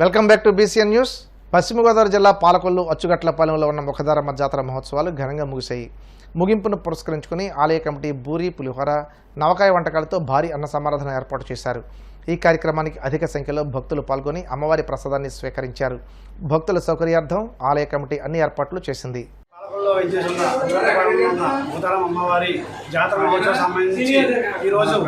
Welcome back to BCN news. పశ్చిమ గోదావరి జిల్లా పాలకొల్లు అచ్చుగట్లపాలెంలో ఉన్న ముఖదారమ్మ జాతర మహోత్సవాలు ఘనంగా ముగిశాయి. ముగింపును పురస్కరించుకుని ఆలయ కమిటీ బూరి, పులిహోర, నవకాయ వంటకాలతో భారీ అన్న సమారాధన ఏర్పాటు చేశారు. ఈ కార్యక్రమానికి అధిక సంఖ్యలో భక్తులు పాల్గొని అమ్మవారి ప్రసాదాన్ని స్వీకరించారు. భక్తుల సౌకర్యార్థం ఆలయ కమిటీ అన్ని ఏర్పాట్లు చేసింది. అమ్మవారి జాతర మహోత్సవం సంబంధించి ఈరోజు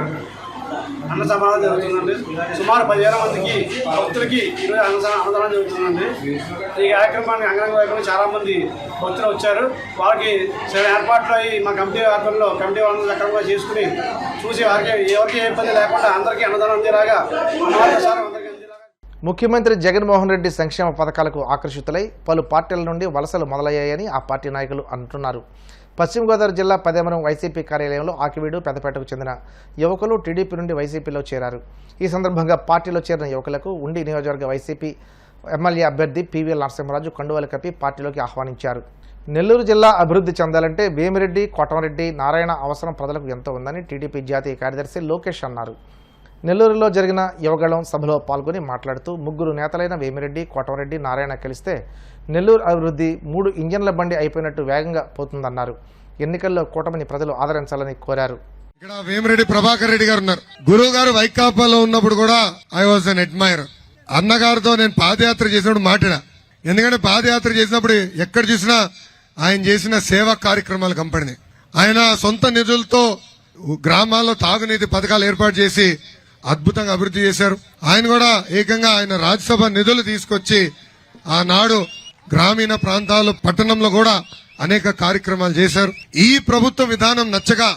అన్న సమాధానం జరుగుతుందండి. సుమారు 10,000 మందికి భక్తులకి ఈరోజు అన్నదానం జరుగుతుందండి. ఈ కార్యక్రమానికి అంగరంగ వైభవంగా చాలామంది భక్తులు వచ్చారు. వాళ్ళకి సరైన ఏర్పాట్లు అయ్యి మా కమిటీ ఆధ్వర్యంలో కమిటీ వాళ్ళని సక్రమంగా చేసుకుని చూసి ఎవరికి ఏ ఇబ్బంది లేకుండా అందరికీ అన్నదానం అందేలాగా ముఖ్యమంత్రి జగన్మోహన్ రెడ్డి సంక్షేమ పథకాలకు ఆకర్షితులై పలు పార్టీల నుండి వలసలు మొదలయ్యాయని ఆ పార్టీ నాయకులు అంటున్నారు. పశ్చిమ గోదావరి జిల్లా పెదేమరం వైసీపీ కార్యాలయంలో ఆకివీడు, పెద్దపేటకు చెందిన యువకులు టీడీపీ నుండి వైసీపీలో చేరారు. ఈ సందర్భంగా పార్టీలో చేరిన యువకులకు ఉండి నియోజకవర్గ వైసీపీ ఎమ్మెల్యే అభ్యర్థి పివిఎల్ నరసింహరాజు కండువాలు కప్పి పార్టీలోకి ఆహ్వానించారు. నెల్లూరు జిల్లా అభివృద్ధి చెందాలంటే వేమిరెడ్డి, కోటమరెడ్డి, నారాయణ అవసరం ప్రజలకు ఎంతో ఉందని టీడీపీ జాతీయ కార్యదర్శి లోకేష్ అన్నారు. నెల్లూరులో జరిగిన యువగళం సభలో పాల్గొని మాట్లాడుతూ ముగ్గురు నేతలైన వేమిరెడ్డి, కోటమరెడ్డి, నారాయణ కలిస్తే నెల్లూరు అభివృద్ధి 3 ఇంజన్ల బండి అయిపోయినట్టు వేగంగా పోతుందన్నారు. ఎన్నికల్లో కూటమిని ప్రజలు ఆదరించాలని కోరారు. ఇక్కడ వేమిరెడ్డి ప్రభాకర్ రెడ్డి గారు ఉన్నారు. గురువు గారు వైకాపాలో ఉన్నప్పుడు కూడా ఐ వాజ్ అన్ అడ్మైరర్. అన్నగారితో నేను పాదయాత్ర చేసినప్పుడు మాట్లాడా. ఎందుకంటే పాదయాత్ర చేసినప్పుడు ఎక్కడ చూసినా ఆయన చేసిన సేవా కార్యక్రమాలు కంపడినాయి. ఆయన సొంత నిధులతో గ్రామాల్లో తాగునీటి పథకాలు ఏర్పాటు చేసి అద్భుతంగా అభివృద్ధి చేశారు. ఆయన కూడా ఏకంగా ఆయన రాజ్యసభ నిధులు తీసుకొచ్చి ఆనాడు గ్రామీణ ప్రాంతాలు, పట్టణంలో కూడా అనేక కార్యక్రమాలు చేశారు. ఈ ప్రభుత్వ విధానం నచ్చగా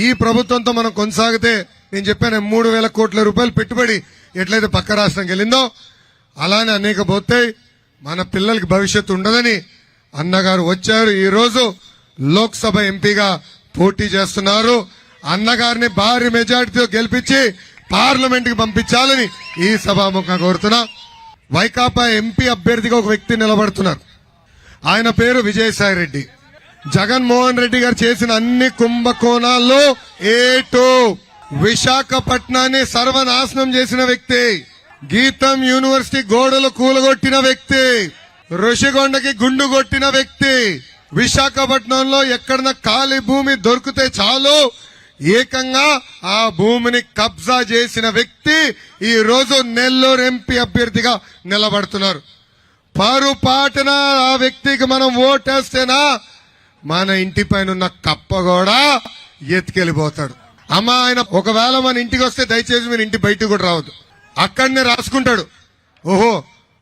ఈ ప్రభుత్వంతో మనం కొనసాగితే నేను చెప్పాను 3,000 కోట్ల రూపాయలు పెట్టుబడి ఎట్లయితే పక్క రాష్ట్రంకి వెళ్ళిందో అలానే అనేక పోతాయి. మన పిల్లలకి భవిష్యత్తు ఉండదని అన్నగారు వచ్చారు. ఈ రోజు లోక్సభ ఎంపీగా పోటీ చేస్తున్నారు. అన్నగారిని భారీ మెజార్టీతో గెలిపించి పార్లమెంట్ కి పంపించాలని ఈ సభాముఖంగా కోరుతున్నా. వైకాపా ఎంపీ అభ్యర్థిగా ఒక వ్యక్తి నిలబడుతున్నారు. ఆయన పేరు విజయసాయి రెడ్డి. జగన్మోహన్ రెడ్డి గారు చేసిన అన్ని కుంభకోణాల్లో ఏటో విశాఖపట్నాన్ని సర్వనాశనం చేసిన వ్యక్తి, గీతం యూనివర్సిటీ గోడలు కూలగొట్టిన వ్యక్తి, ఋషికొండకి గుండు కొట్టిన వ్యక్తి, విశాఖపట్నంలో ఎక్కడన్నా ఖాళీ భూమి దొరికితే చాలు ఏకంగా ఆ భూమిని కబ్జా చేసిన వ్యక్తి ఈ రోజు నెల్లూరు ఎంపీ అభ్యర్థిగా నిలబడుతున్నారు. పరుపాటున ఆ వ్యక్తికి మనం ఓటేస్తేనా మన ఇంటి పైన ఉన్న కప్ప కూడా ఎత్తుకెళ్లిపోతాడు. అమ్మ ఆయన ఒకవేళ మన ఇంటికి వస్తే దయచేసి మీరు ఇంటి బయటకు కూడా రావద్దు. అక్కడనే రాసుకుంటాడు, ఓహో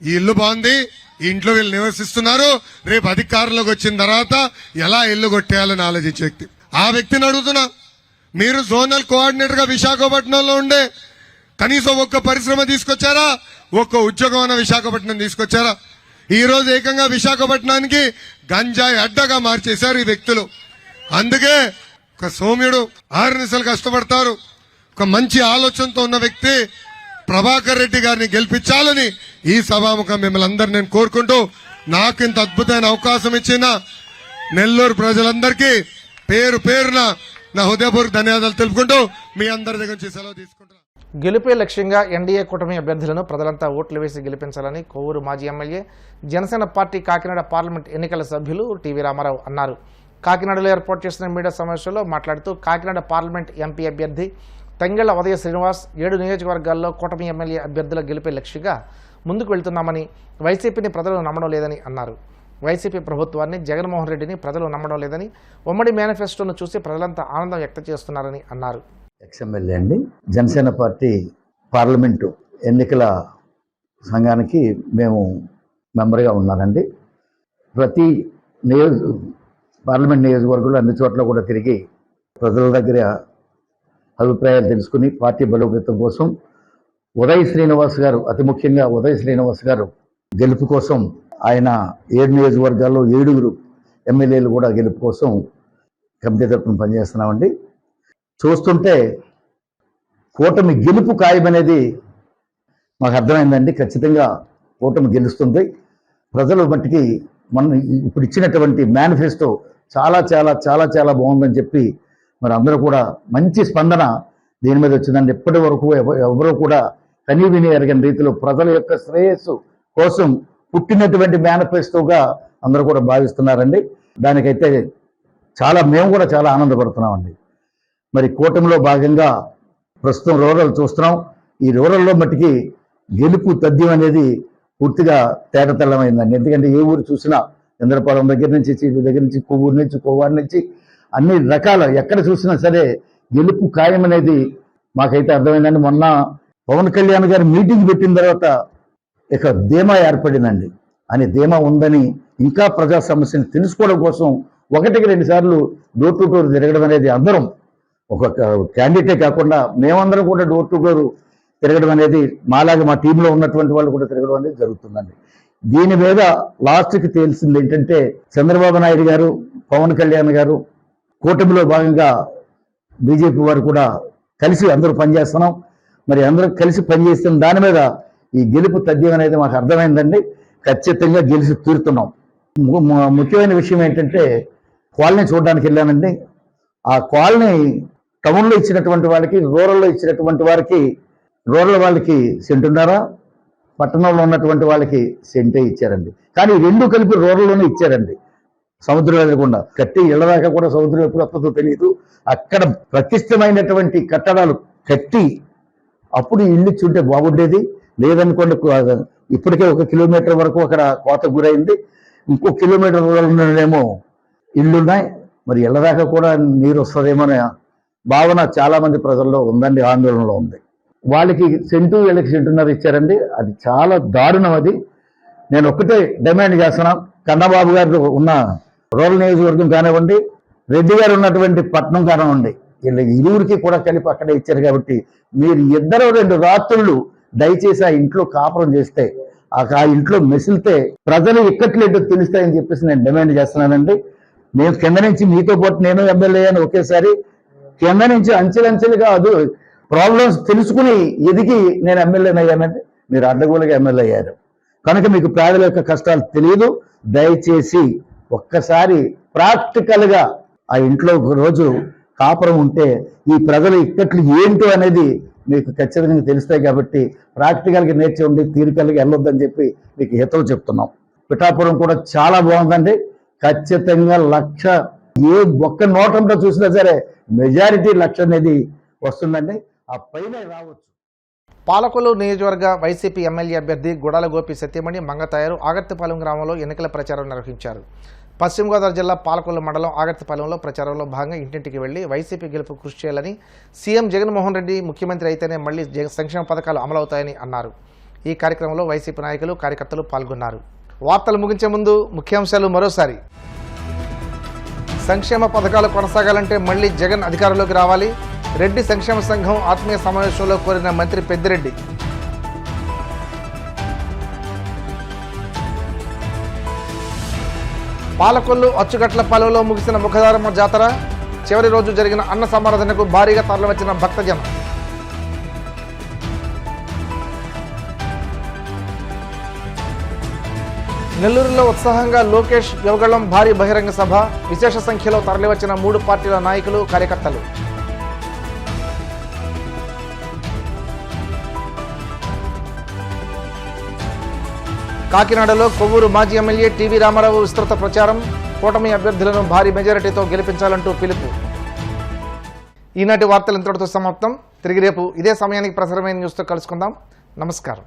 ఈ ఇల్లు బాగుంది, ఈ ఇంట్లో వీళ్ళు నివసిస్తున్నారు, రేపు అధికారంలోకి వచ్చిన తర్వాత ఎలా ఇల్లు కొట్టేయాలని ఆలోచించే వ్యక్తి. ఆ వ్యక్తిని అడుగుతున్నా, మీరు జోనల్ కోఆర్డినేటర్ గా విశాఖపట్నంలో ఉండే కనీసం ఒక్క పరిశ్రమ తీసుకొచ్చారా? ఒక్క ఉద్యోగం అన్న విశాఖపట్నం తీసుకొచ్చారా? ఈ రోజు ఏకంగా విశాఖపట్నానికి గంజాయి అడ్డగా మార్చేశారు ఈ వ్యక్తులు. అందుకే ఒక సౌమ్యుడు 6 నిమిషాలు కష్టపడతారు. ఒక మంచి ఆలోచనతో ఉన్న వ్యక్తి ప్రభాకర్ రెడ్డి గారిని గెలిపించాలని ఈ సభాముఖం మిమ్మల్ని అందరు నేను కోరుకుంటూ, నాకు ఇంత అద్భుతమైన అవకాశం ఇచ్చిన నెల్లూరు ప్రజలందరికీ పేరు పేరున నా హృదయపూర్వక ధన్యవాదాలు తెలుపుకుంటూ మీ అందరి దగ్గర నుంచి సెలవు తీసుకుంటున్నాను. గెలుపే లక్ష్యంగా ఎన్డీఏ కూటమి అభ్యర్థులను ప్రజలంతా ఓట్లు వేసి గెలిపించాలని కొవ్వూరు మాజీ MLA, Janasena party Kakinada parliament ఎన్నికల సభ్యులు టీవీ రామారావు అన్నారు. కాకినాడలో ఏర్పాటు చేసిన మీడియా సమావేశంలో మాట్లాడుతూ కాకినాడ పార్లమెంట్ ఎంపీ అభ్యర్థి తంగెళ్ల ఉదయ శ్రీనివాస్ 7 నియోజకవర్గాల్లో కూటమి ఎమ్మెల్యే అభ్యర్థుల గెలిపే లక్ష్యంగా ముందుకు వెళ్తున్నామని, వైసీపీని ప్రజలు నమ్మడం లేదని అన్నారు. వైసీపీ ప్రభుత్వాన్ని, జగన్మోహన్ రెడ్డిని ప్రజలు నమ్మడం లేదని, ఉమ్మడి మేనిఫెస్టోను చూసి ప్రజలంతా ఆనందం వ్యక్తం చేస్తున్నారని అన్నారు. ఎక్స్ఎమ్మెల్యే అండి, జనసేన పార్టీ పార్లమెంటు ఎన్నికల సంఘానికి మేము మెంబర్గా ఉన్నానండి. ప్రతి పార్లమెంట్ నియోజకవర్గంలో అన్ని చోట్ల కూడా తిరిగి ప్రజల దగ్గర అభిప్రాయాలు తెలుసుకుని పార్టీ బలోపేతం కోసం ఉదయ్ శ్రీనివాస్ గారు, అతి ముఖ్యంగా ఉదయ్ శ్రీనివాస్ గారు గెలుపు కోసం ఆయన 7 నియోజకవర్గాల్లో 7 ఎమ్మెల్యేలు కూడా గెలుపు కోసం కమిటీ తరఫున పనిచేస్తున్నామండి. చూస్తుంటే కూటమి గెలుపు ఖాయమనేది మాకు అర్థమైందండి. ఖచ్చితంగా కూటమి గెలుస్తుంది. ప్రజలు మట్టికి మనం ఇప్పుడు ఇచ్చినటువంటి మేనిఫెస్టో చాలా చాలా చాలా చాలా బాగుందని చెప్పి మరి అందరూ కూడా మంచి స్పందన దీని మీద వచ్చిందండి. ఇప్పటి వరకు ఎవరూ కూడా కనీవిని ఎరగని రీతిలో ప్రజల యొక్క శ్రేయస్సు కోసం పుట్టినటువంటి మేనిఫెస్టోగా అందరూ కూడా భావిస్తున్నారండి. దానికైతే మేము కూడా చాలా ఆనందపడుతున్నామండి. మరి కూటమిలో భాగంగా ప్రస్తుతం రూరల్ చూస్తున్నాం. ఈ రూరల్లో మట్టికి గెలుపు తథ్యం అనేది పూర్తిగా తేటతెల్లమైందండి. ఎందుకంటే ఏ ఊరు చూసినా చంద్రపాలెం దగ్గర నుంచి చీటి దగ్గర నుంచి కొవ్వూరు నుంచి కోవారు నుంచి అన్ని రకాల ఎక్కడ చూసినా సరే గెలుపు ఖాయం అనేది మాకైతే అర్థమైందండి. మొన్న పవన్ కళ్యాణ్ గారు మీటింగ్ పెట్టిన తర్వాత ఇక ధీమా ఏర్పడిందండి. అని ధీమా ఉందని ఇంకా ప్రజా సమస్యను తెలుసుకోవడం కోసం 1-2 సార్లు డోర్ టు డోర్ తిరగడం అనేది అందరం ఒక క్యాండిడేటే కాకుండా మేమందరం కూడా డోర్ టు డోర్ తిరగడం అనేది మాలాగా మా టీంలో ఉన్నటువంటి వాళ్ళు కూడా తిరగడం అనేది జరుగుతుందండి. దీని మీద లాస్ట్కి తెలిసింది ఏంటంటే చంద్రబాబు నాయుడు గారు, పవన్ కళ్యాణ్ గారు కూటమిలో భాగంగా బీజేపీ వారు కూడా కలిసి అందరూ పనిచేస్తున్నాం. మరి అందరూ కలిసి పనిచేస్తున్న దాని మీద ఈ గెలుపు తథ్యం అనేది మాకు అర్థమైందండి. ఖచ్చితంగా గెలిచి తీరుతున్నాం. ముఖ్యమైన విషయం ఏంటంటే కాలనీ చూడడానికి వెళ్ళానండి. ఆ కాలనీ టౌన్లో ఇచ్చినటువంటి వాళ్ళకి, రూరల్లో ఇచ్చినటువంటి వారికి, రూరల్ వాళ్ళకి సెంటున్నారా, పట్టణంలో ఉన్నటువంటి వాళ్ళకి సెంటే ఇచ్చారండి. కానీ 2 కలిపి రూరల్లోనే ఇచ్చారండి. సముద్రం ఎదురకుండా కట్టి ఇళ్ల దాకా కూడా సముద్రం ఎప్పుడు వస్తుందో తెలియదు. అక్కడ ప్రతిష్టమైనటువంటి కట్టడాలు కట్టి అప్పుడు ఇల్లు ఇచ్చుంటే బాగుండేది. లేదనుకోండి ఇప్పటికే 1 కిలోమీటర్ వరకు అక్కడ కోత గురైంది. ఇంకో కిలోమీటర్ రూరల్లోనేమో ఇళ్ళున్నాయి. మరి ఇళ్ల దాకా కూడా నీరు వస్తుందేమో అనే భావన చాలా మంది ప్రజల్లో ఉందండి, ఆందోళనలో ఉంది. వాళ్ళకి సెంటు వీళ్ళకి సెంటున్నర ఇచ్చారండి. అది చాలా దారుణం. అది నేను ఒక్కటే డిమాండ్ చేస్తున్నాను. కన్నబాబు గారు ఉన్న రూరల్ నియోజకవర్గం కానివ్వండి, రెడ్డి గారు ఉన్నటువంటి పట్టణం కానివ్వండి, వీళ్ళ ఇరువురికి కూడా కలిపి అక్కడే ఇచ్చారు. కాబట్టి మీరు 2 రాత్రులు దయచేసి ఆ ఇంట్లో కాపురం చేస్తే, ఆ ఇంట్లో మెసిలితే ప్రజలు ఇక్కట్లేదో తెలుస్తాయని చెప్పేసి నేను డిమాండ్ చేస్తున్నానండి. నేను కింద నుంచి మీతో పాటు నేను ఎమ్మెల్యే అని ఒకేసారి కింద నుంచి అంచెలంచెలుగా అది ప్రాబ్లమ్స్ తెలుసుకుని ఎదిగి నేను ఎమ్మెల్యేని అయ్యానంటే మీరు అడ్డగోలుగా ఎమ్మెల్యే అయ్యారు. కనుక మీకు ప్రజల యొక్క కష్టాలు తెలియదు. దయచేసి ఒక్కసారి ప్రాక్టికల్గా ఆ ఇంట్లో ఒక రోజు కాపురం ఉంటే ఈ ప్రజల ఇక్కట్లు ఏంటో అనేది మీకు ఖచ్చితంగా తెలుస్తాయి. కాబట్టి ప్రాక్టికల్గా నేర్చుకోండి, థియరికల్గా వెళ్ళొద్దని చెప్పి మీకు హితవు చెప్తున్నాం. పిఠాపురం కూడా చాలా బాగుందండి. ఖచ్చితంగా 1,00,000 ఏ ఒక్క నోటంలో చూసినా సరే మెజారిటీ 1,00,000 అనేది వస్తుందండి. ఆ పైన రావచ్చు. పాలకొల్లు నియోజకవర్గ వైసీపీ ఎమ్మెల్యే అభ్యర్థి గుడాల గోపి సత్యమణి మంగతాయారు ఆగర్తిపాలెం గ్రామంలో ఎన్నికల ప్రచారం నిర్వహించారు. పశ్చిమ గోదావరి జిల్లా పాలకొల్లు మండలం ఆగర్తిపాలెంలో ప్రచారంలో భాగంగా ఇంటింటికి వెళ్లి వైసీపీ గెలుపు కృషి చేయాలని, సీఎం జగన్మోహన్ రెడ్డి ముఖ్యమంత్రి అయితేనే మళ్లీ సంక్షేమ పథకాలు అమలవుతాయని అన్నారు. ఈ కార్యక్రమంలో వైసీపీ నాయకులు, కార్యకర్తలు పాల్గొన్నారు. వార్తలు ముగించే ముందు ముఖ్యాంశాలు మరోసారి. సంక్షేమ పథకాలు కొనసాగాలంటే మళ్లీ జగన్ అధికారంలోకి రావాలి. రెడ్డి సంక్షేమ సంఘం ఆత్మీయ సమావేశంలో కోరిన మంత్రి పెద్దిరెడ్డి. పాలకొల్లు అచ్చుగట్లపాలెంలో ముగిసిన ముఖదారమ్మ జాతర. చివరి రోజు జరిగిన అన్న సమారాధనకు భారీగా తరలివచ్చిన భక్తజనం. నెల్లూరులో ఉత్సాహంగా లోకేష్ యువగళం భారీ బహిరంగ సభ. విశేష సంఖ్యలో తరలివచ్చిన 3 పార్టీల నాయకులు, కార్యకర్తలు. కాకినాడలో కొవ్వూరు మాజీ ఎమ్మెల్యే టీవీ రామారావు విస్తృత ప్రచారం. కూటమి అభ్యర్థులను భారీ మెజారిటీతో గెలిపించాలంటూ పిలుపు. ఈనాటి వార్తలు ఇంతటితో సమాప్తం. తిరిగి రేపు ఇదే సమయానికి ప్రసారమైన న్యూస్తో కలుసుకుందాం. నమస్కారం.